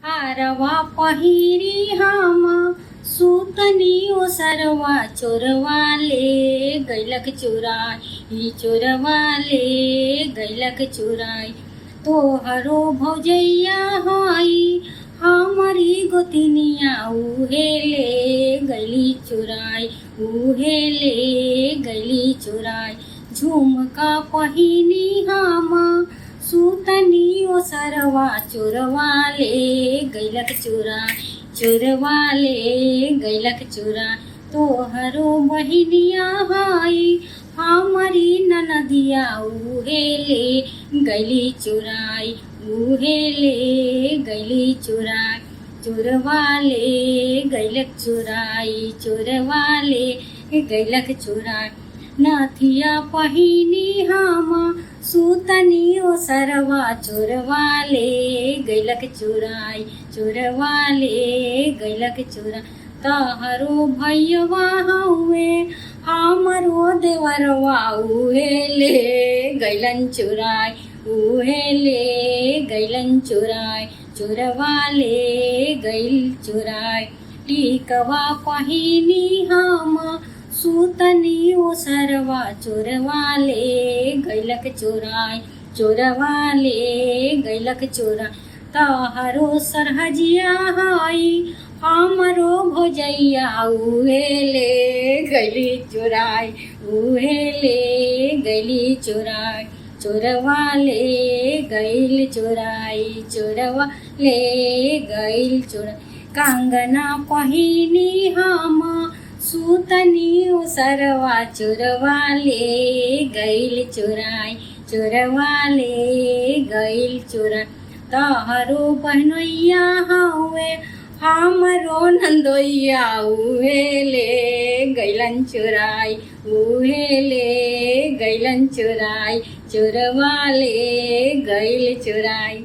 हारवा पहिरी हम सूतनी ओसरवा चोरवा ले गैलक चुराई चोरवा ले गैलक चुराई। तोहरो भौजैया हई हमारी गोतिनिया उहे ले गैली चुराई उहे ले गैली चुराई। झुमका पहिनी हम सूतनी ओसरवा चोरवा ले गैलक चुराई चोरवा ले गैलक चुराई। तोहरो बहिनिया हई हमारी ननदिया उहे ले गैली चुराई उहे ले गैली चुराई। चोरवा ले गैलक चुराई चोरवा ले गैलक चुराई। नाथिया पहिनी हम सूतनी ओसरवा चोरवा ले गैलक चुराई चोरवा ले गैलक चुराई। तहरो भैया हउए हमरो देवरवा उहे ले गैलन चुराई उहे ले गैलन चुराई चोरवा ले गैल चुराई। टिकवा पहिनी हम सूतनी ओसरवा चोरवा ले गैलक चुराई चोरवा ले गैलक चुराई। तहरो सरहजिया हई हमरो भौजैया उहे ले गैली चुराई उहे ले गैली चुराई। चोरवा ले गैल चुराई चोरवा ले गैल चुराई। कंगना पहिनी हम सूतनी ओसरवा चोरवा ले गैल चुराई चोरवा ले गैल चुराई। तहरो बहनोइया हउए हमरो नंदोइया उहे ले गैलन चुराई उहे ले गैलन चुराई चोरवा ले गैल चुराई।